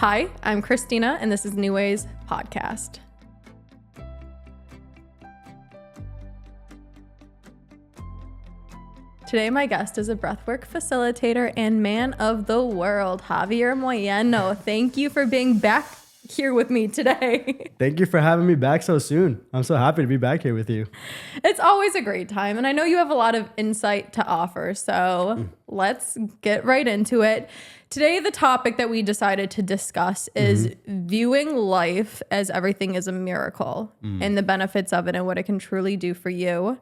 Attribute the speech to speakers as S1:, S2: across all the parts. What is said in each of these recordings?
S1: Hi, I'm Christina, and this is New Ways Podcast. Today, my guest is a breathwork facilitator and man of the world, Javier Moyano. Thank you for being back here with me today.
S2: Thank you for having me back so soon. I'm so happy to be back here with you.
S1: It's always a great time, and I know you have a lot of insight to offer, so let's get right into it. Today, the topic that we decided to discuss is viewing life as everything is a miracle and the benefits of it and what it can truly do for you.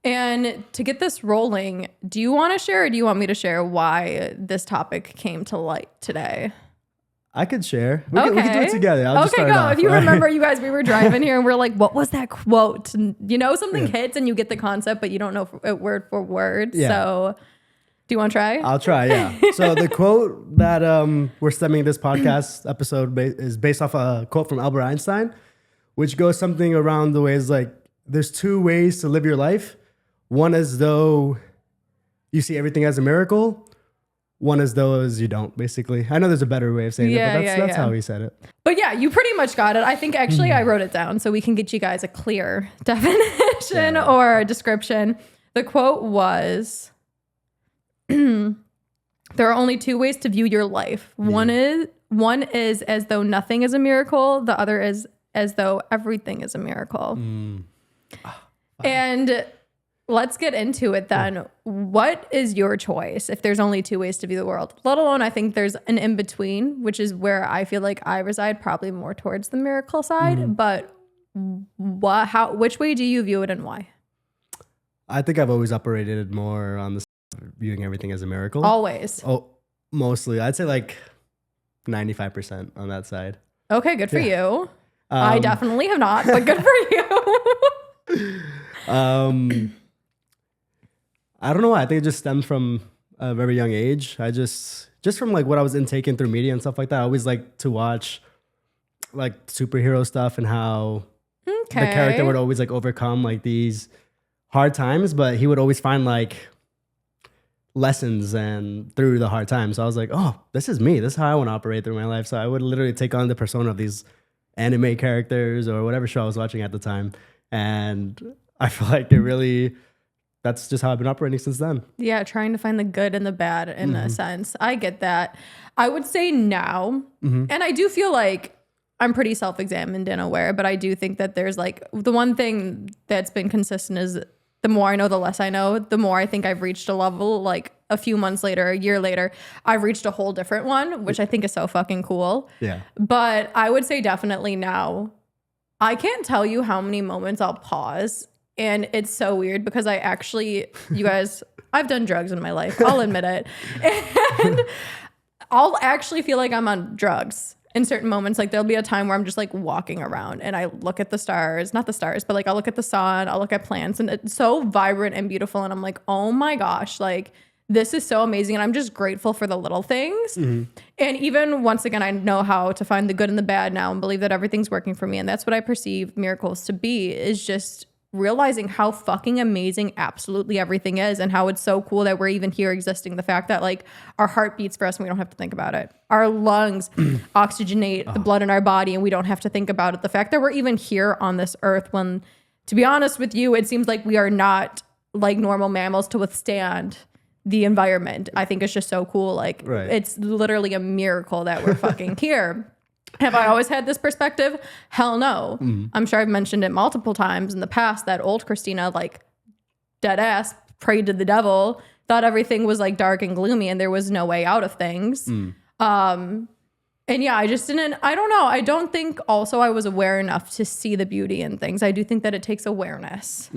S1: And to get this rolling, do you want to share or do you want me to share why this topic came to light today?
S2: I could share. We can do it together. I'll just
S1: Okay,
S2: start
S1: go.
S2: off,
S1: If you
S2: right?
S1: remember, you guys, we were driving here and we're like, what was that quote? And you know, something hits and you get the concept, but you don't know it word for word.
S2: Yeah.
S1: So do you want to try?
S2: I'll try, yeah. So the quote that we're stemming this podcast episode is based off a quote from Albert Einstein, which goes something around the ways like, there's two ways to live your life. One as though you see everything as a miracle. One as though as you don't, basically. I know there's a better way of saying it, but that's how he said it.
S1: But yeah, you pretty much got it. I think actually I wrote it down so we can get you guys a clear definition or a description. The quote was, there are only two ways to view your life. One is as though nothing is a miracle. The other is as though everything is a miracle. And let's get into it then. What is your choice if there's only two ways to view the world? Let alone, I think there's an in-between, which is where I feel like I reside, probably more towards the miracle side. But which way do you view it and why?
S2: I think I've always operated more on the side of viewing everything as a miracle.
S1: Always.
S2: Oh, mostly. I'd say like 95% on that side.
S1: Okay, good for you. I definitely have not, but good for you.
S2: I don't know why. I think it just stems from a very young age. I just from like what I was intaking through media and stuff like that. I always like to watch like superhero stuff and how the character would always like overcome like these hard times, but he would always find like lessons and through the hard times. So I was like, oh, this is me. This is how I want to operate through my life. So I would literally take on the persona of these anime characters or whatever show I was watching at the time. And I feel like that's just how I've been operating since then.
S1: Yeah, trying to find the good and the bad in a sense. I get that. I would say now, and I do feel like I'm pretty self-examined and aware, but I do think that there's like, the one thing that's been consistent is the more I know, the less I know, the more I think I've reached a level, like a few months later, a year later, I've reached a whole different one, which I think is so fucking cool.
S2: Yeah.
S1: But I would say definitely now, I can't tell you how many moments I'll pause. And it's so weird because I actually, you guys, I've done drugs in my life. I'll admit it. And I'll actually feel like I'm on drugs in certain moments. Like there'll be a time where I'm just like walking around and I look at the stars, not the stars, but like I'll look at the sun, I'll look at plants and it's so vibrant and beautiful. And I'm like, oh my gosh, like this is so amazing. And I'm just grateful for the little things. And even once again, I know how to find the good and the bad now and believe that everything's working for me. And that's what I perceive miracles to be, is just realizing how fucking amazing absolutely everything is and how it's so cool that we're even here existing. The fact that like our heart beats for us and we don't have to think about it. Our lungs oxygenate the blood in our body and we don't have to think about it. The fact that we're even here on this earth when, to be honest with you, it seems like we are not like normal mammals to withstand the environment. I think it's just so cool. Like it's literally a miracle that we're fucking here. Have I always had this perspective? Hell no. I'm sure I've mentioned it multiple times in the past that old Christina, like dead ass, prayed to the devil, thought everything was like dark and gloomy and there was no way out of things. And yeah, I just didn't, I don't know. I don't think also I was aware enough to see the beauty in things. I do think that it takes awareness.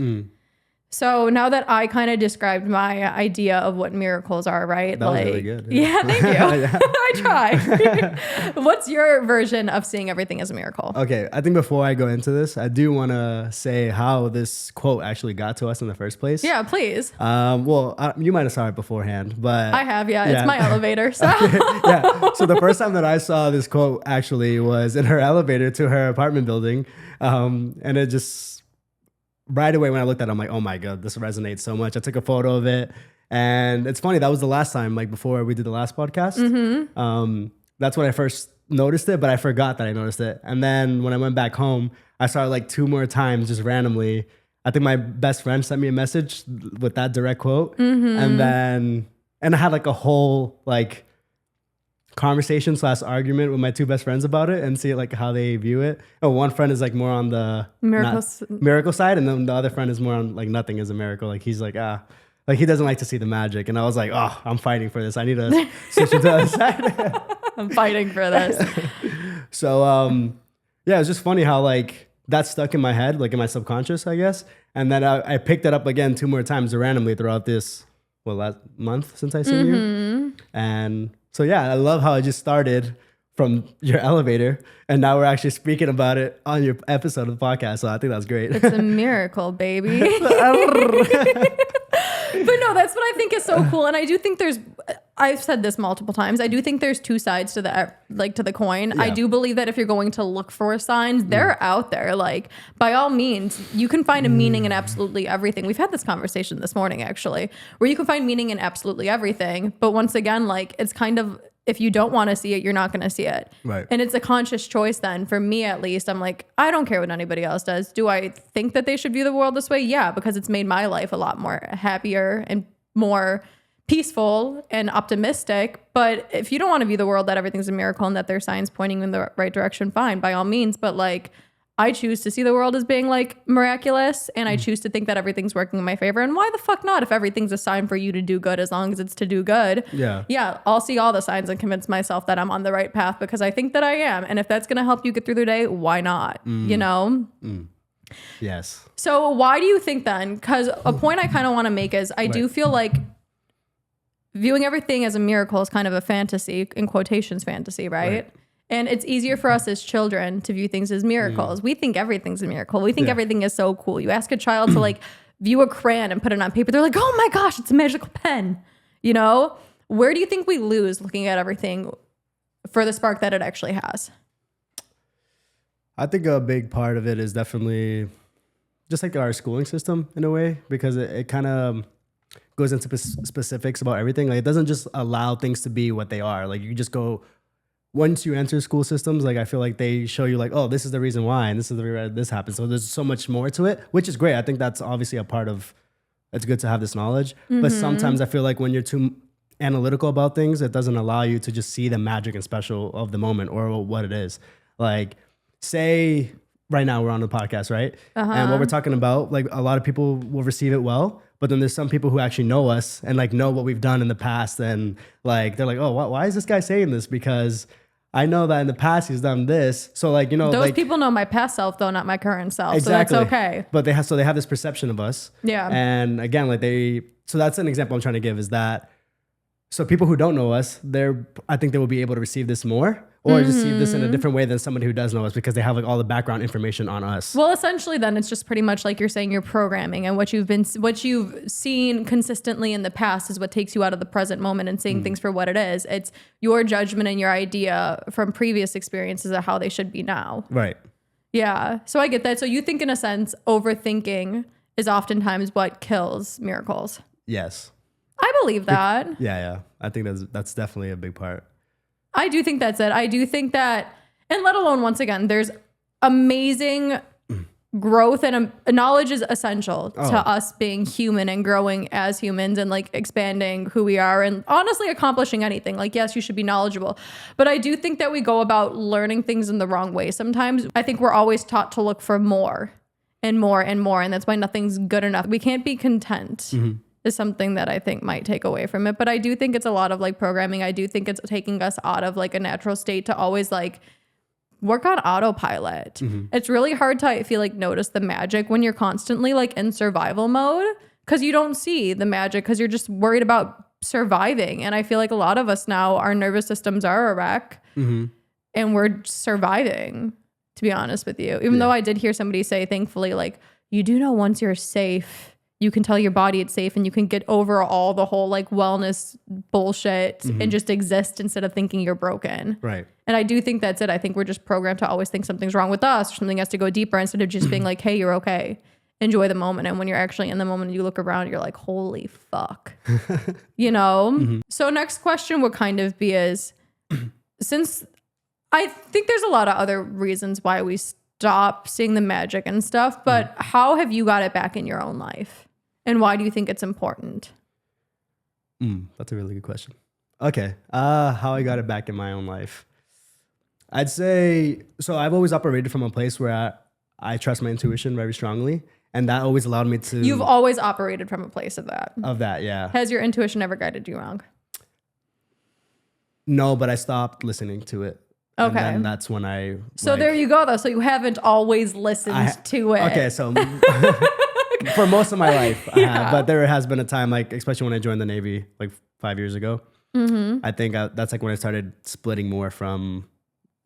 S1: So now that I kind of described my idea of what miracles are, right?
S2: That was really good.
S1: Yeah, thank you. I try. What's your version of seeing everything as a miracle?
S2: Okay, I think before I go into this, I do want to say how this quote actually got to us in the first place.
S1: Yeah, please.
S2: You might have saw it beforehand, but
S1: I have, yeah. It's my elevator. So
S2: yeah. So the first time that I saw this quote actually was in her elevator to her apartment building, and it just right away when I looked at it, I'm like, oh my God, this resonates so much. I took a photo of it. And it's funny, that was the last time, like before we did the last podcast. That's when I first noticed it, but I forgot that I noticed it. And then when I went back home, I saw it like 2 more times just randomly. I think my best friend sent me a message with that direct quote. And I had like a whole like conversation / argument with my 2 best friends about it and see like how they view it. Oh, one friend is like more on the miracle side, and then the other friend is more on like nothing is a miracle. Like he's like, like he doesn't like to see the magic. And I was like, oh, I'm fighting for this. I need to switch to the other side.
S1: I'm fighting for this.
S2: So yeah, it's just funny how like that stuck in my head, like in my subconscious, I guess. And then I picked it up again 2 more times randomly throughout this last month since I seen you. And so yeah, I love how it just started from your elevator, and now we're actually speaking about it on your episode of the podcast. So I think that's great.
S1: It's a miracle, baby. But no, that's what I think is so cool. And I do think I've said this multiple times, I do think there's 2 sides to the coin. Yeah. I do believe that if you're going to look for signs, they're out there. Like, by all means, you can find a meaning in absolutely everything. We've had this conversation this morning, actually, where you can find meaning in absolutely everything. But once again, like, it's kind of, if you don't want to see it, you're not going to see it.
S2: Right.
S1: And it's a conscious choice then. For me, at least, I'm like, I don't care what anybody else does. Do I think that they should view the world this way? Yeah, because it's made my life a lot more happier and more peaceful and optimistic. But if you don't want to view the world that everything's a miracle and that there's signs pointing in the right direction, fine, by all means. But like, I choose to see the world as being like miraculous, and I choose to think that everything's working in my favor. And why the fuck not? If everything's a sign for you to do good, as long as it's to do good. Yeah, I'll see all the signs and convince myself that I'm on the right path because I think that I am. And if that's going to help you get through the day, why not? You know?
S2: Yes.
S1: So why do you think then? Because a point I kind of want to make is I do feel like viewing everything as a miracle is kind of a fantasy, in quotations fantasy, right? And it's easier for us as children to view things as miracles. We think everything's a miracle. We think everything is so cool. You ask a child to like view a crayon and put it on paper. They're like, oh my gosh, it's a magical pen. You know, where do you think we lose looking at everything for the spark that it actually has?
S2: I think a big part of it is definitely just like our schooling system in a way, because it kind of goes into specifics about everything. Like, it doesn't just allow things to be what they are. Like, you just go, once you enter school systems, like, I feel like they show you like, oh, this is the reason why, and this is the reason this happens. So there's so much more to it, which is great. I think that's obviously a part of, it's good to have this knowledge. But sometimes I feel like when you're too analytical about things, it doesn't allow you to just see the magic and special of the moment or what it is. Like, say right now we're on the podcast, right? And what we're talking about, like, a lot of people will receive it well, but then there's some people who actually know us and like know what we've done in the past, and like they're like, oh, why is this guy saying this? Because I know that in the past he's done this. So like, you know,
S1: those
S2: like,
S1: people know my past self though, not my current self.
S2: Exactly.
S1: So that's okay.
S2: But they have this perception of us.
S1: Yeah.
S2: And again, like so that's an example I'm trying to give, is that so people who don't know us, I think they will be able to receive this more, or receive this in a different way than somebody who does know us, because they have like all the background information on us.
S1: Well, essentially then it's just pretty much like you're saying, your programming and what you've seen consistently in the past is what takes you out of the present moment and seeing things for what it is. It's your judgment and your idea from previous experiences of how they should be now.
S2: Right.
S1: Yeah. So I get that. So you think, in a sense, overthinking is oftentimes what kills miracles.
S2: Yes.
S1: I believe that.
S2: Yeah. I think that's definitely a big part.
S1: I do think that's it. I do think that, and let alone, once again, there's amazing growth, and knowledge is essential to us being human and growing as humans and like expanding who we are and honestly accomplishing anything. Like, yes, you should be knowledgeable, but I do think that we go about learning things in the wrong way sometimes. I think we're always taught to look for more and more and more, and that's why nothing's good enough. We can't be content. Is something that I think might take away from it. But I do think it's a lot of like programming. I do think it's taking us out of like a natural state to always like work on autopilot. It's really hard to, I feel like, notice the magic when you're constantly like in survival mode, because you don't see the magic because you're just worried about surviving. And I feel like a lot of us now, our nervous systems are a wreck and we're surviving, to be honest with you. Even though I did hear somebody say, thankfully, like, you do know once you're safe, you can tell your body it's safe and you can get over all the whole like wellness bullshit and just exist instead of thinking you're broken.
S2: Right.
S1: And I do think that's it. I think we're just programmed to always think something's wrong with us or something has to go deeper instead of just being like, hey, you're okay. Enjoy the moment. And when you're actually in the moment and you look around, you're like, holy fuck. You know? So next question would kind of be is, since I think there's a lot of other reasons why we stop seeing the magic and stuff, but how have you got it back in your own life? And why do you think it's important?
S2: That's a really good question. Okay. How I got it back in my own life. I'd say, so I've always operated from a place where I trust my intuition very strongly. And that always allowed me to...
S1: You've always operated from a place of that.
S2: Of that, yeah.
S1: Has your intuition ever guided you wrong?
S2: No, but I stopped listening to it.
S1: Okay.
S2: And then that's when I...
S1: So there you go, though. So you haven't always listened to it.
S2: Okay, so for most of my life, I have. But there has been a time, like, especially when I joined the Navy, like 5 years ago. I think that's like when I started splitting more from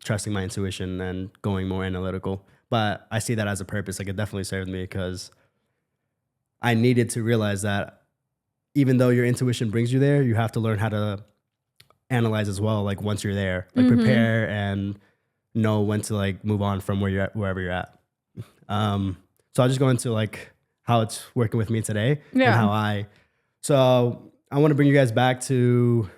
S2: trusting my intuition and going more analytical. But I see that as a purpose. Like, it definitely served me because I needed to realize that even though your intuition brings you there, you have to learn how to analyze as well. Like, once you're there, like prepare and know when to like move on from where you're at, wherever you're at. So I'll just go into like how it's working with me today and how so I want to bring you guys back to,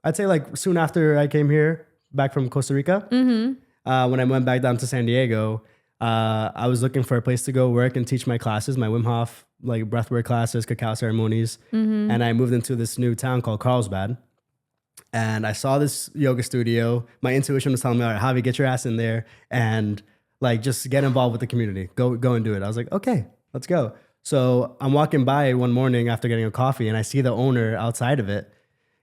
S2: I'd say like soon after I came here back from Costa Rica, when I went back down to San Diego, I was looking for a place to go work and teach my classes, my Wim Hof, like breathwork classes, cacao ceremonies. And I moved into this new town called Carlsbad. And I saw this yoga studio. My intuition was telling me, all right, Javi, get your ass in there and like just get involved with the community. Go and do it. I was like, okay, let's go. So I'm walking by one morning after getting a coffee and I see the owner outside of it.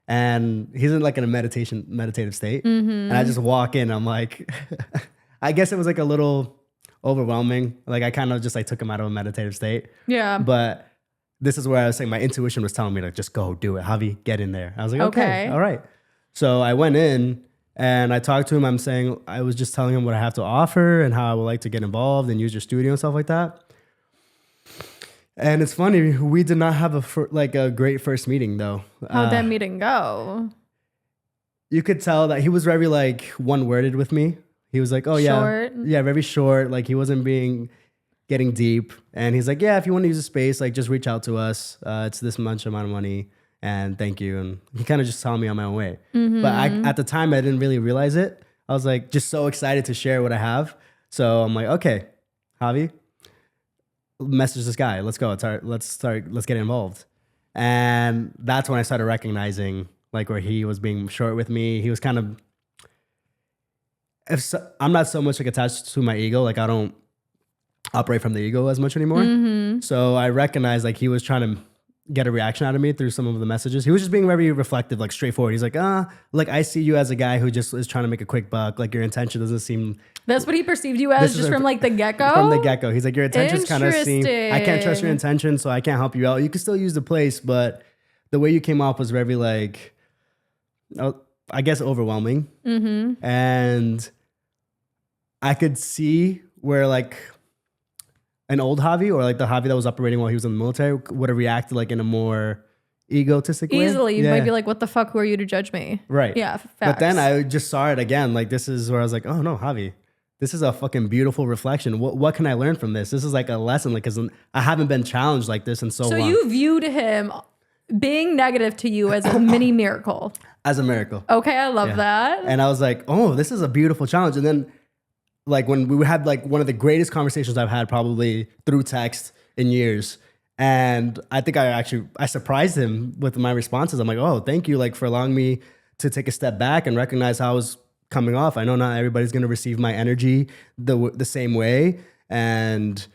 S2: And he's in like in a meditative state. And I just walk in. I'm like, I guess it was like a little overwhelming. Like I kind of just like took him out of a meditative state. Yeah. But this is where I was saying my intuition was telling me like, just go do it. Javi, get in there. I was like, okay. All right. So I went in and I talked to him. I was just telling him what I have to offer and how I would like to get involved and use your studio and stuff like that. And it's funny, we did not have a great first meeting though.
S1: How'd that meeting go?
S2: You could tell that he was very like one-worded with me. He was like, oh yeah,
S1: short.
S2: Yeah, very short. Like he wasn't getting deep. And he's like, yeah, if you want to use a space, like just reach out to us. It's this much amount of money and thank you. And he kind of just telling me on my own way. But at the time I didn't really realize it. I was like just so excited to share what I have. So I'm like, okay, Javi, message this guy. Let's go. Let's get involved. And that's when I started recognizing like where he was being short with me. He was kind of, I'm not so much like attached to my ego. Like I don't operate from the ego as much anymore. So I recognized like he was trying to get a reaction out of me through some of the messages. He was just being very reflective, like straightforward. He's like, like I see you as a guy who just is trying to make a quick buck. Like your intention doesn't seem...
S1: That's what he perceived you as just from like the get-go?
S2: From the get-go. He's like, your intentions kind of seem... I can't trust your intention, so I can't help you out. You can still use the place, but the way you came off was very like, I guess overwhelming. And I could see where like an old Javi or like the Javi that was operating while he was in the military would have reacted like in a more egotistic way.
S1: Easily. You might be like, what the fuck, who are you to judge me?
S2: Right.
S1: Yeah, facts.
S2: But then I just saw it again. Like this is where I was like, oh no, Javi, this is a fucking beautiful reflection. What can I learn from this? This is like a lesson. Like, cause I haven't been challenged like this in so long.
S1: So you viewed him being negative to you as a mini miracle.
S2: As a miracle.
S1: Okay, I love that.
S2: And I was like, oh, this is a beautiful challenge. And then like when we had like one of the greatest conversations I've had probably through text in years. And I think I surprised him with my responses. I'm like, oh, thank you like for allowing me to take a step back and recognize how I was coming off. I know not everybody's going to receive my energy the same way. And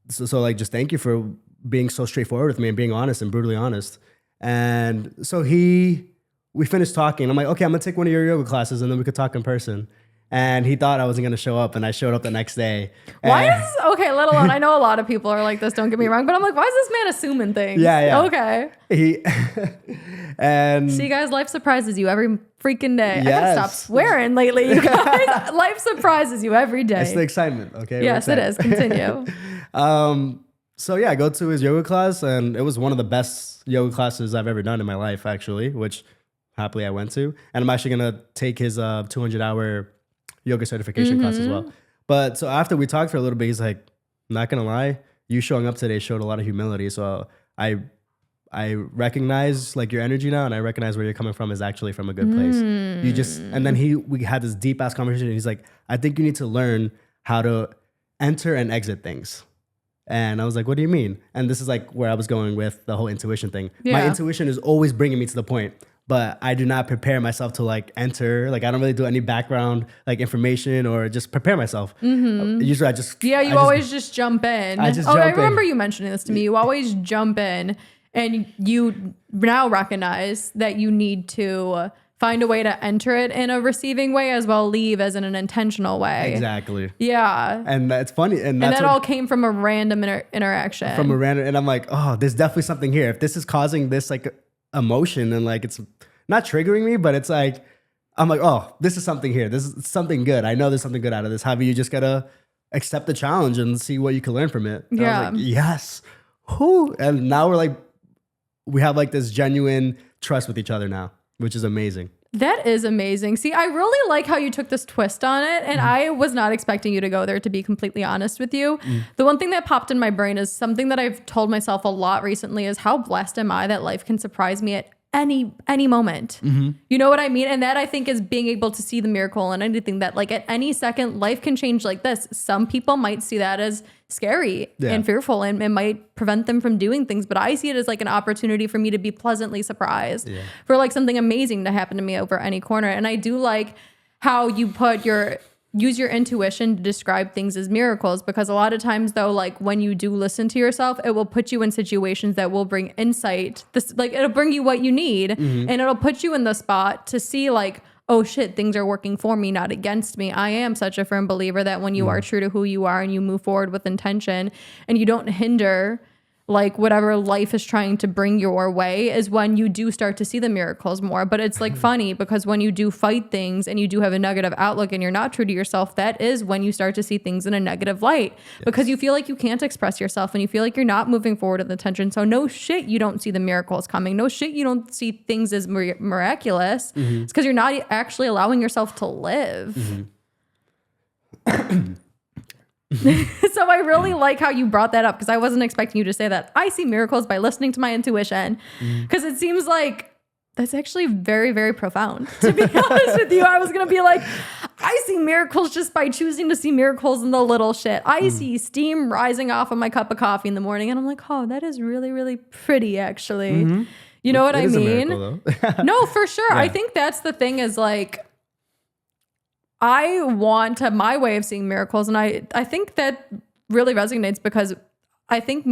S2: so like, just thank you for being so straightforward with me and being honest and brutally honest. And so we finished talking. I'm like, okay, I'm going to take one of your yoga classes and then we could talk in person. And he thought I wasn't going to show up, and I showed up the next day.
S1: Why is okay? Let alone, I know a lot of people are like this. Don't get me wrong, but I'm like, why is this man assuming things?
S2: Yeah.
S1: Okay.
S2: And
S1: see, guys, life surprises you every freaking day. Yes. I gotta stop swearing lately, you guys. Life surprises you every day.
S2: It's the excitement. Okay.
S1: Yes, it is. Continue.
S2: So yeah, I go to his yoga class, and it was one of the best yoga classes I've ever done in my life, actually. Which happily I went to, and I'm actually gonna take his 200-hour yoga certification class as well. But so after we talked for a little bit, he's like, I'm not gonna lie, you showing up today showed a lot of humility. So I I recognize like your energy now, and I recognize where you're coming from is actually from a good place. And then we had this deep ass conversation. And he's like, I think you need to learn how to enter and exit things. And I was like, what do you mean? And this is like where I was going with the whole intuition thing.
S1: Yeah.
S2: My intuition is always bringing me to the point, but I do not prepare myself to like enter. Like I don't really do any background like information or just prepare myself. Usually I just
S1: always just jump in.
S2: I just jump
S1: I remember
S2: in.
S1: you mentioning this to me. You always jump in, and you now recognize that you need to find a way to enter it in a receiving way as well, leave as in an intentional way.
S2: Exactly.
S1: Yeah.
S2: And that's funny. And
S1: that all came from a random interaction.
S2: And I'm like, oh, there's definitely something here. If this is causing this like emotion and like it's not triggering me, but it's like, I'm like, oh, this is something here. This is something good. I know there's something good out of this. However, you just gotta accept the challenge and see what you can learn from it. And
S1: yeah.
S2: I was like, yes. Whew. And now we have like this genuine trust with each other now, which is amazing.
S1: That is amazing. See, I really like how you took this twist on it, and I was not expecting you to go there, to be completely honest with you. The one thing that popped in my brain is something that I've told myself a lot recently is how blessed am I that life can surprise me at any moment. You know what I mean? And that I think is being able to see the miracle in anything, that like at any second life can change like this. Some people might see that as scary and fearful, and it might prevent them from doing things, but I see it as like an opportunity for me to be pleasantly surprised for like something amazing to happen to me over any corner. And I do like how you use your intuition to describe things as miracles, because a lot of times though, like when you do listen to yourself, it will put you in situations that will bring insight. It'll bring you what you need, and it'll put you in the spot to see like, oh shit, things are working for me, not against me. I am such a firm believer that when you are true to who you are and you move forward with intention and you don't hinder like whatever life is trying to bring your way, is when you do start to see the miracles more. But it's like funny, because when you do fight things and you do have a negative outlook and you're not true to yourself, that is when you start to see things in a negative light, because you feel like you can't express yourself and you feel like you're not moving forward with intention. So no shit, you don't see the miracles coming. No shit, you don't see things as miraculous. It's because you're not actually allowing yourself to live. So I really like how you brought that up, because I wasn't expecting you to say that. I see miracles by listening to my intuition, because it seems like that's actually very, very profound. To be honest with you, I was going to be like, I see miracles just by choosing to see miracles in the little shit. I see steam rising off of my cup of coffee in the morning, and I'm like, oh, that is really, really pretty, actually. You know what I mean? No, for sure. Yeah. I think that's the thing, is like, I want to have my way of seeing miracles. And I think that really resonates, because I think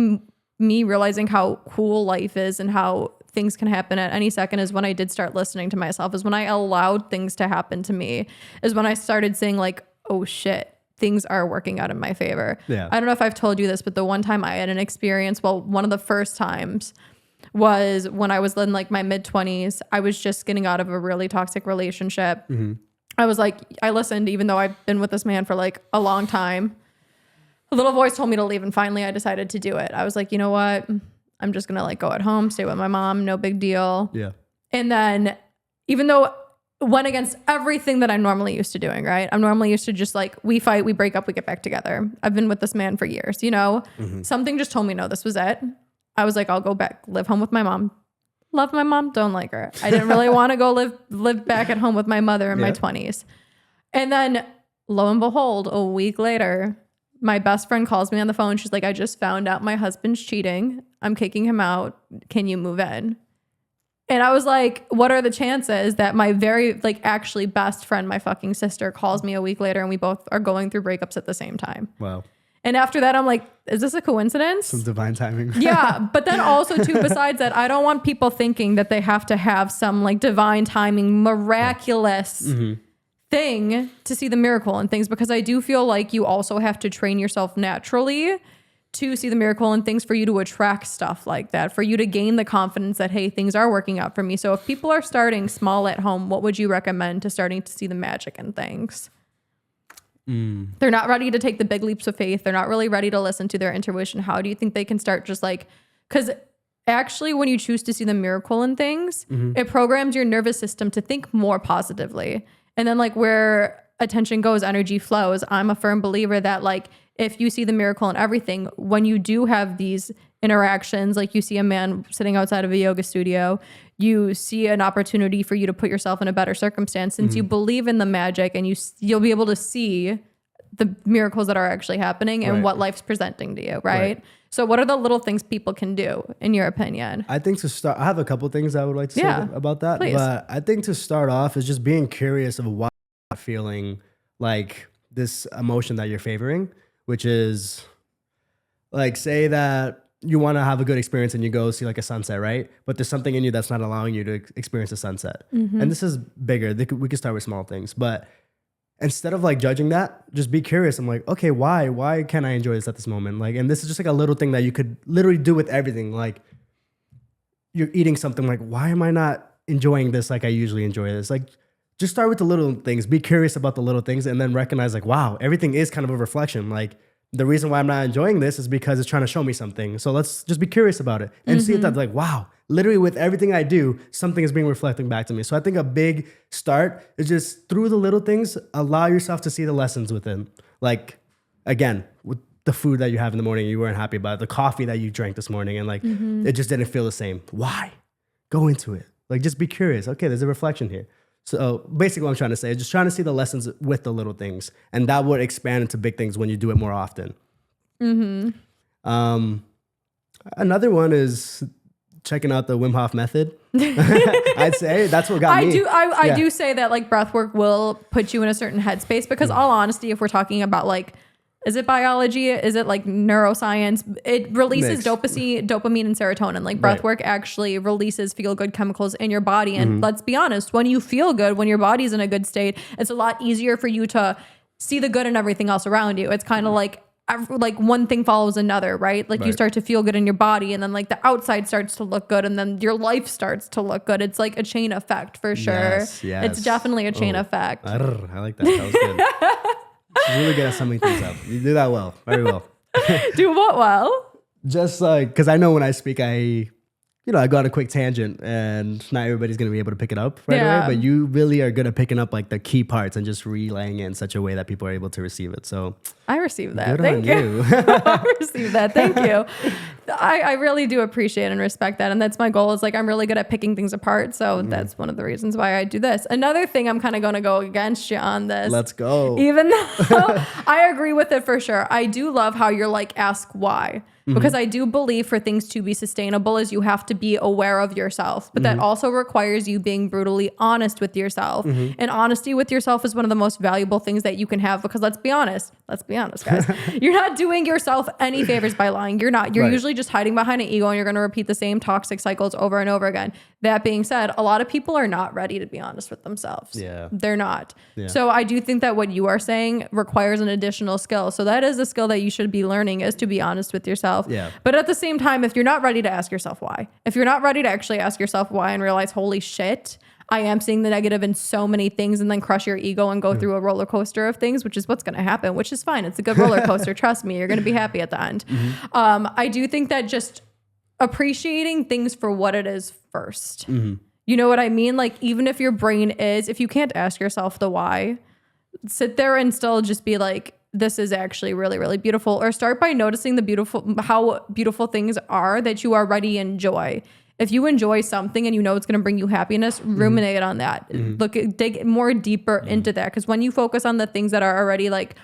S1: me realizing how cool life is and how things can happen at any second is when I did start listening to myself, is when I allowed things to happen to me, is when I started saying like, oh shit, things are working out in my favor. Yeah. I don't know if I've told you this, but the one time I had an experience, one of the first times was when I was in like my mid-20s. I was just getting out of a really toxic relationship. I was like, I listened, even though I've been with this man for like a long time. A little voice told me to leave, and finally I decided to do it. I was like, you know what? I'm just going to like go at home, stay with my mom, no big deal. Yeah. And then even though it went against everything that I'm normally used to doing, right? I'm normally used to just like, we fight, we break up, we get back together. I've been with this man for years, you know? Something just told me, no, this was it. I was like, I'll go back, live home with my mom. Love my mom, don't like her. I didn't really want to go live back at home with my mother in my 20s. And then lo and behold, a week later, my best friend calls me on the phone. She's like, I just found out my husband's cheating. I'm kicking him out. Can you move in? And I was like, what are the chances that my very like actually best friend, my fucking sister, calls me a week later and we both are going through breakups at the same time? Wow. And after that, I'm like, is this a coincidence?
S2: Some divine timing.
S1: Yeah. But then also too, besides that, I don't want people thinking that they have to have some like divine timing, miraculous thing to see the miracle in things, because I do feel like you also have to train yourself naturally to see the miracle in things for you to attract stuff like that, for you to gain the confidence that, hey, things are working out for me. So if people are starting small at home, what would you recommend to starting to see the magic in things? They're not ready to take the big leaps of faith. They're not really ready to listen to their intuition. How do you think they can start just like, because actually when you choose to see the miracle in things, it programs your nervous system to think more positively. And then like where attention goes, energy flows. I'm a firm believer that like, if you see the miracle in everything, when you do have these interactions. Like you see a man sitting outside of a yoga studio, you see an opportunity for you to put yourself in a better circumstance since you believe in the magic, and you'll be able to see the miracles that are actually happening and what life's presenting to you, right? So what are the little things people can do, in your opinion?
S2: I think to start, I have a couple things I would like to say about that.
S1: Please.
S2: But I think to start off is just being curious of why you're feeling like this emotion that you're favoring, which is like, say that you want to have a good experience and you go see like a sunset, right? But there's something in you that's not allowing you to experience a sunset. And this is bigger. We could start with small things, but instead of like judging that, just be curious. I'm like, okay, why can't I enjoy this at this moment? Like, and this is just like a little thing that you could literally do with everything. Like you're eating something, like, why am I not enjoying this like I usually enjoy this? Like, just start with the little things, be curious about the little things, and then recognize like, wow, everything is kind of a reflection. Like the reason why I'm not enjoying this is because it's trying to show me something. So let's just be curious about it and see it that like, wow, literally with everything I do, something is being reflecting back to me. So I think a big start is just through the little things, allow yourself to see the lessons within. Like, again, with the food that you have in the morning, you weren't happy about it, the coffee that you drank this morning, and like, it just didn't feel the same. Why? Go into it. Like, just be curious. Okay, there's a reflection here. So basically what I'm trying to say is just trying to see the lessons with the little things, and that would expand into big things when you do it more often. Another one is checking out the Wim Hof method. I'd say that's what got me.
S1: I do say that like breath work will put you in a certain headspace because all honesty, if we're talking about like, is it biology? Is it like neuroscience? It releases dopamine and serotonin. Like breath work actually releases feel-good chemicals in your body. And let's be honest, when you feel good, when your body's in a good state, it's a lot easier for you to see the good in everything else around you. It's kind of like one thing follows another, right? Like you start to feel good in your body, and then like the outside starts to look good, and then your life starts to look good. It's like a chain effect for sure. Yes.
S2: It's
S1: definitely a chain effect.
S2: I like that. That was good. She's really good at summing things up. You do that well. Very well.
S1: Do what well?
S2: Just like, because I know when I speak, I go on a quick tangent, and not everybody's going to be able to pick it up right away, but you really are good at picking up like the key parts and just relaying it in such a way that people are able to receive it. So
S1: I received that. Thank you. I received that. Thank you. I really do appreciate and respect that. And that's my goal, is like, I'm really good at picking things apart. So that's one of the reasons why I do this. Another thing, I'm kind of going to go against you on this.
S2: Let's go.
S1: Even though I agree with it for sure. I do love how you're like, ask why. Because I do believe for things to be sustainable is you have to be aware of yourself. But that also requires you being brutally honest with yourself. And honesty with yourself is one of the most valuable things that you can have, because let's be honest, guys. You're not doing yourself any favors by lying. You're not. You're usually just hiding behind an ego, and you're going to repeat the same toxic cycles over and over again. That being said, a lot of people are not ready to be honest with themselves.
S2: Yeah.
S1: They're not.
S2: Yeah.
S1: So I do think that what you are saying requires an additional skill. So that is a skill that you should be learning, is to be honest with yourself.
S2: Yeah.
S1: But at the same time, if you're not ready to ask yourself why, if you're not ready to actually ask yourself why and realize, holy shit, I am seeing the negative in so many things, and then crush your ego and go through a roller coaster of things, which is what's going to happen, which is fine. It's a good roller coaster. Trust me, you're going to be happy at the end. I do think that just appreciating things for what it is first. You know what I mean? Like, even if your brain is, if you can't ask yourself the why, sit there and still just be like, this is actually really, really beautiful. Or start by noticing how beautiful things are that you already enjoy. If you enjoy something and you know it's going to bring you happiness, ruminate on that. Dig more deeper into that. Because when you focus on the things that are already like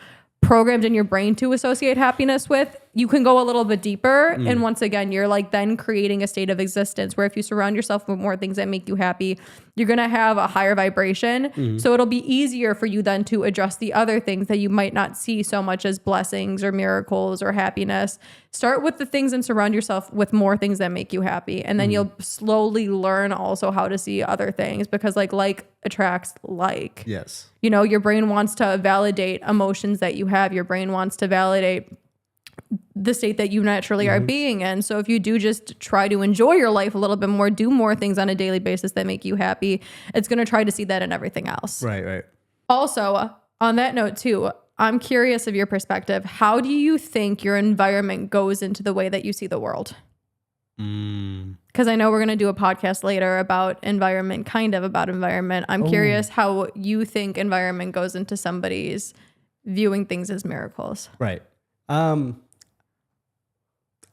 S1: programmed in your brain to associate happiness with, you can go a little bit deeper. And once again, you're like then creating a state of existence where if you surround yourself with more things that make you happy, you're going to have a higher vibration. So it'll be easier for you then to address the other things that you might not see so much as blessings or miracles or happiness. Start with the things and surround yourself with more things that make you happy. And then you'll slowly learn also how to see other things, because like attracts like.
S2: Yes.
S1: You know, your brain wants to validate emotions that you have. Your brain wants to validate the state that you naturally are being in. So if you do just try to enjoy your life a little bit more, do more things on a daily basis that make you happy, it's going to try to see that in everything else.
S2: Right.
S1: Also, on that note too, I'm curious of your perspective. How do you think your environment goes into the way that you see the world? Because I know we're going to do a podcast later about environment. I'm curious how you think environment goes into somebody's viewing things as miracles.
S2: Right.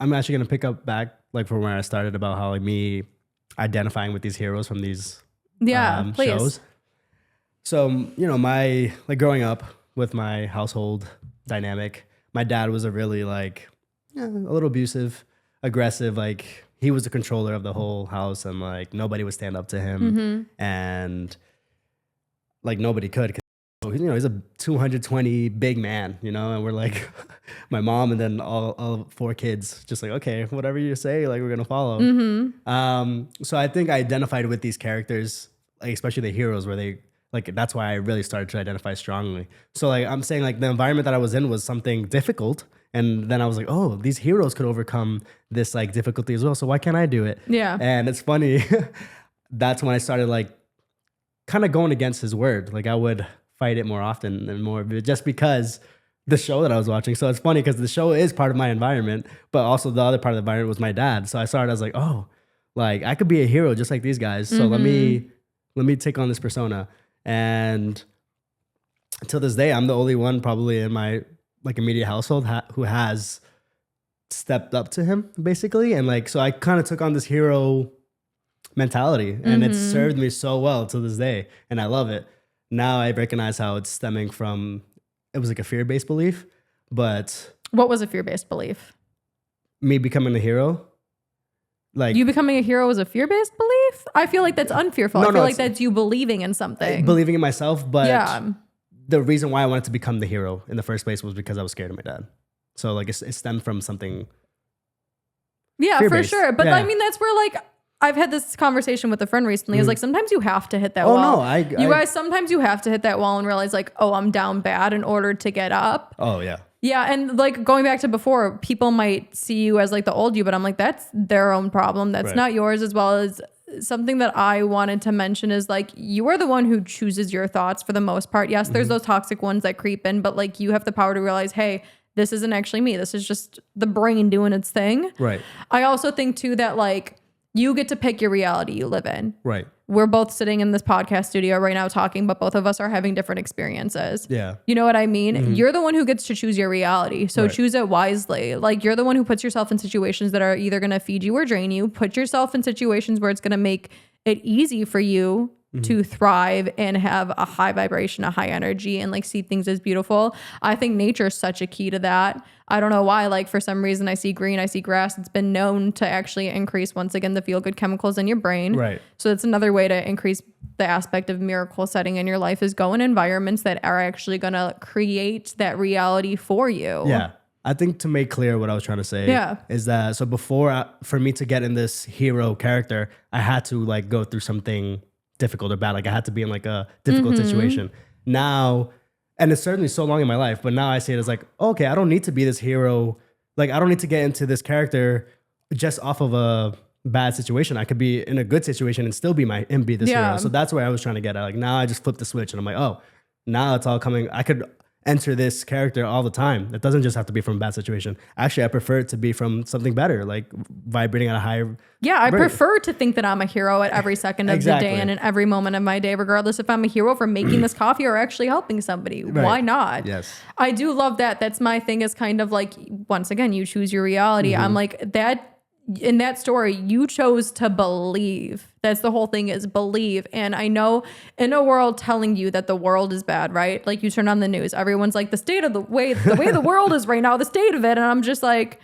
S2: I'm actually gonna pick up back like from where I started about how like me identifying with these heroes from these
S1: Please.
S2: shows. So my like growing up with my household dynamic, my dad was a really like a little abusive, aggressive. Like he was the controller of the whole house, and like nobody would stand up to him, and like nobody could. He's a 220 big man, and we're like my mom and then all 4 kids, just like, okay, whatever you say, like we're going to follow. So I think I identified with these characters, like especially the heroes where they like, that's why I really started to identify strongly. So like, I'm saying like the environment that I was in was something difficult. And then I was like, oh, these heroes could overcome this like difficulty as well. So why can't I do it?
S1: Yeah.
S2: And it's funny. That's when I started like kind of going against his word. Like I would fight it more often and more just because the show that I was watching. So it's funny because the show is part of my environment, but also the other part of the environment was my dad. So I started, I was like, oh, like I could be a hero just like these guys. So let me take on this persona. And until this day, I'm the only one probably in my like immediate household who has stepped up to him basically. And like, so I kind of took on this hero mentality and it served me so well to this day. And I love it. Now I recognize how it's stemming from, it was like a fear-based belief, but...
S1: What was a fear-based belief?
S2: Me becoming a hero. Like
S1: you becoming a hero was a fear-based belief? I feel like that's unfearful. I feel like that's you believing in something.
S2: Believing in myself, but the reason why I wanted to become the hero in the first place was because I was scared of my dad. So like it stemmed from something
S1: for sure. But I mean, that's where like... I've had this conversation with a friend recently. It's like, sometimes you have to hit that wall. You guys, sometimes you have to hit that wall and realize like, oh, I'm down bad in order to get up.
S2: Oh, yeah.
S1: Yeah. And like going back to before, people might see you as like the old you, but I'm like, that's their own problem. That's not yours. As well as something that I wanted to mention is like, you are the one who chooses your thoughts for the most part. Yes, there's those toxic ones that creep in, but like you have the power to realize, hey, this isn't actually me. This is just the brain doing its thing.
S2: Right.
S1: I also think too that like, you get to pick your reality you live in.
S2: Right.
S1: We're both sitting in this podcast studio right now talking, but both of us are having different experiences.
S2: Yeah.
S1: You know what I mean? You're the one who gets to choose your reality. So choose it wisely. Like you're the one who puts yourself in situations that are either going to feed you or drain you. Put yourself in situations where it's going to make it easy for you to thrive and have a high vibration, a high energy, and like see things as beautiful. I think nature is such a key to that. I don't know why, like for some reason I see green, I see grass. It's been known to actually increase, once again, the feel-good chemicals in your brain.
S2: Right.
S1: So it's another way to increase the aspect of miracle setting in your life is go in environments that are actually going to create that reality for you.
S2: Yeah. I think to make clear what I was trying to say is that, so before, for me to get in this hero character, I had to like go through something difficult or bad. Like I had to be in like a difficult situation. Now, and it's certainly so long in my life, but now I see it as like, okay, I don't need to be this hero. Like I don't need to get into this character just off of a bad situation. I could be in a good situation and still be this hero. So that's where I was trying to get at. Like now I just flip the switch and I'm like, oh, now it's all coming. I could enter this character all the time. It doesn't just have to be from a bad situation. Actually, I prefer it to be from something better, like vibrating at a higher.
S1: Yeah, I prefer to think that I'm a hero at every second of the day and in every moment of my day, regardless if I'm a hero for making this coffee or actually helping somebody. Why not?
S2: Yes.
S1: I do love that. That's my thing, is kind of like, once again, you choose your reality. I'm like, that in that story, you chose to believe. That's the whole thing, is believe. And I know in a world telling you that the world is bad, right? Like you turn on the news, everyone's like, the way the world is right now, the state of it. And I'm just like,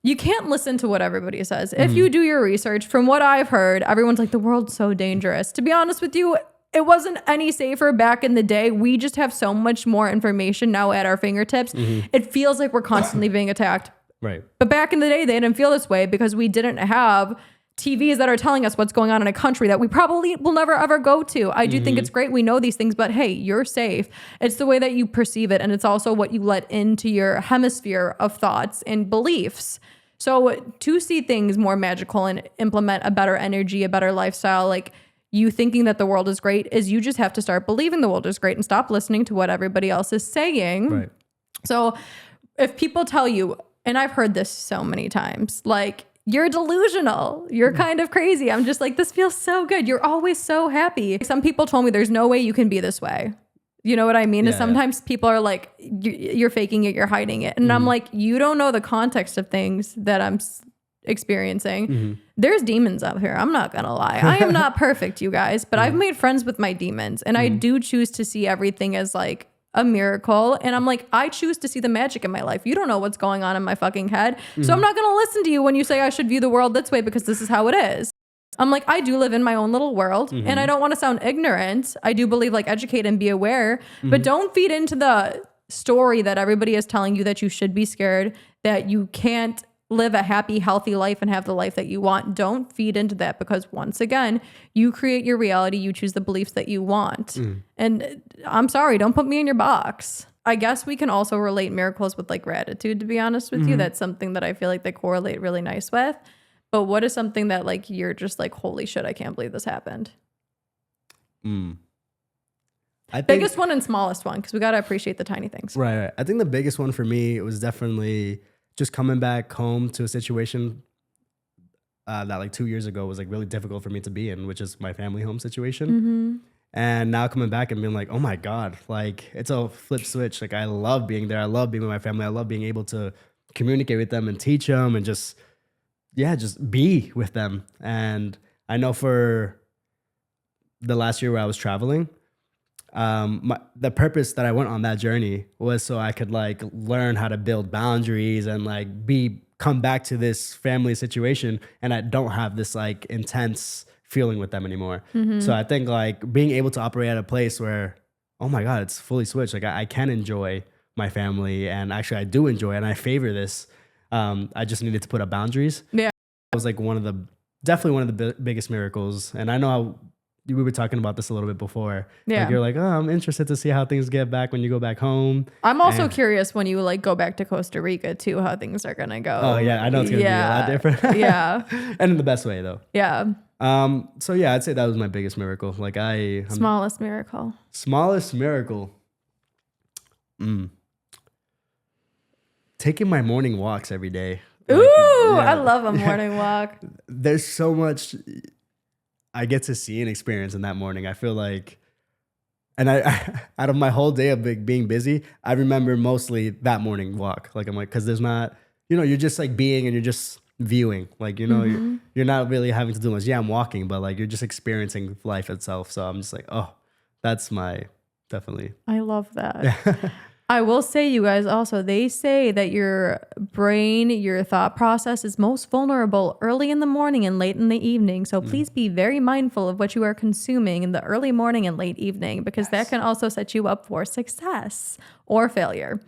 S1: you can't listen to what everybody says. If you do your research, from what I've heard, everyone's like, the world's so dangerous. To be honest with you, it wasn't any safer back in the day. We just have so much more information now at our fingertips. It feels like we're constantly being attacked.
S2: Right.
S1: But back in the day, they didn't feel this way because we didn't have TVs that are telling us what's going on in a country that we probably will never, ever go to. I do think it's great. We know these things, but hey, you're safe. It's the way that you perceive it. And it's also what you let into your hemisphere of thoughts and beliefs. So to see things more magical and implement a better energy, a better lifestyle, like you thinking that the world is great, is you just have to start believing the world is great and stop listening to what everybody else is saying.
S2: Right.
S1: So if people tell you, and I've heard this so many times, like, you're delusional, you're kind of crazy. I'm just like, this feels so good. You're always so happy. Some people told me there's no way you can be this way. You know what I mean?
S2: Yeah,
S1: And sometimes people are like, you're faking it, you're hiding it. And I'm like, you don't know the context of things that I'm experiencing. There's demons out here. I'm not going to lie. I am not perfect, you guys, but I've made friends with my demons. And I do choose to see everything as like a miracle. And I'm like, I choose to see the magic in my life. You don't know what's going on in my fucking head. So I'm not going to listen to you when you say I should view the world this way because this is how it is. I'm like, I do live in my own little world and I don't want to sound ignorant. I do believe like educate and be aware, but don't feed into the story that everybody is telling you that you should be scared, that you can't live a happy, healthy life and have the life that you want. Don't feed into that because once again, you create your reality. You choose the beliefs that you want. And I'm sorry, don't put me in your box. I guess we can also relate miracles with like gratitude, to be honest with you. That's something that I feel like they correlate really nice with. But what is something that like you're just like, holy shit, I can't believe this happened? I think, biggest one and smallest one, because we got to appreciate the tiny things.
S2: Right. I think the biggest one for me was definitely just coming back home to a situation that like 2 years ago was like really difficult for me to be in, which is my family home situation. And now coming back and being like, oh my God, like it's a flip switch. Like I love being there. I love being with my family. I love being able to communicate with them and teach them and just be with them. And I know for the last year where I was traveling, the purpose that I went on that journey was so I could like learn how to build boundaries and like come back to this family situation and I don't have this like intense feeling with them anymore. So I think like being able to operate at a place where, oh my God, it's fully switched. Like I can enjoy my family and actually I do enjoy it and I favor this. I just needed to put up boundaries.
S1: Yeah.
S2: It was like definitely one of the biggest miracles. And I know how we were talking about this a little bit before.
S1: Yeah.
S2: Like you're like, oh, I'm interested to see how things get back when you go back home.
S1: I'm also curious when you like go back to Costa Rica too, how things are going to go.
S2: Oh yeah. I know it's going to be a lot different.
S1: Yeah.
S2: And in the best way though.
S1: Yeah.
S2: So yeah, I'd say that was my biggest miracle. Like
S1: smallest miracle.
S2: Smallest miracle. Taking my morning walks every day.
S1: Ooh, I love a morning walk.
S2: There's so much I get to see and experience in that morning. I feel like, and I out of my whole day of being busy, I remember mostly that morning walk. Like I'm like, because there's not, you're just like being and you're just viewing. Like, you're not really having to do much. Yeah, I'm walking, but like you're just experiencing life itself. So I'm just like, oh, that's definitely.
S1: I love that. I will say, you guys, also, they say that your brain, your thought process is most vulnerable early in the morning and late in the evening. So please be very mindful of what you are consuming in the early morning and late evening, because that can also set you up for success or failure.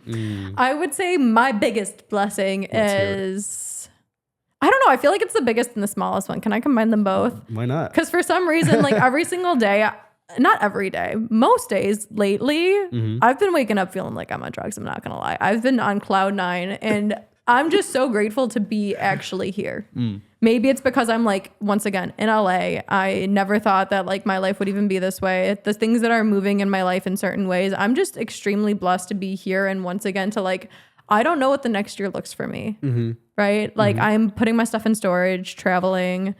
S1: I would say my biggest blessing is, I don't know, I feel like it's the biggest and the smallest one. Can I combine them both?
S2: Why not?
S1: Because for some reason, like every single day, not every day, most days lately, I've been waking up feeling like I'm on drugs. I'm not going to lie. I've been on cloud 9 and I'm just so grateful to be actually here. Maybe it's because I'm like, once again, in LA, I never thought that like my life would even be this way. The things that are moving in my life in certain ways, I'm just extremely blessed to be here. And once again, to like, I don't know what the next year looks for me, right? Like I'm putting my stuff in storage, traveling,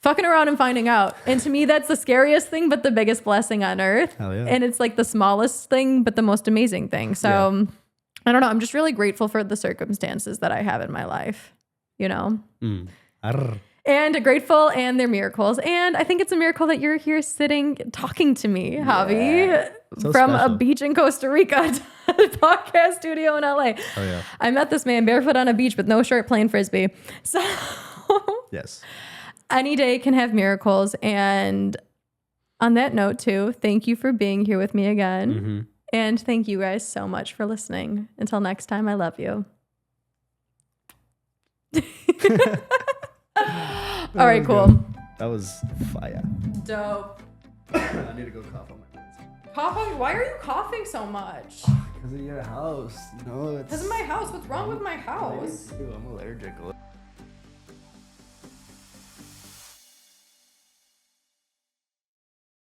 S1: fucking around and finding out. And to me, that's the scariest thing, but the biggest blessing on earth.
S2: Hell yeah.
S1: And it's like the smallest thing, but the most amazing thing. So I don't know. I'm just really grateful for the circumstances that I have in my life, and grateful, and they're miracles. And I think it's a miracle that you're here sitting, talking to me, Javi,
S2: so
S1: from
S2: special.
S1: A beach in Costa Rica to a podcast studio in LA.
S2: Oh yeah.
S1: I met this man barefoot on a beach with no shirt playing Frisbee. So
S2: Yes.
S1: Any day can have miracles. And on that note too, thank you for being here with me again. And thank you guys so much for listening. Until next time, I love you. All right, cool.
S2: Good. That was fire.
S1: Dope.
S2: I need to go cough on my pants.
S1: Coughing? Why are you coughing so much?
S2: Because of your house.
S1: Because of my house. What's wrong with my house?
S2: I'm allergic.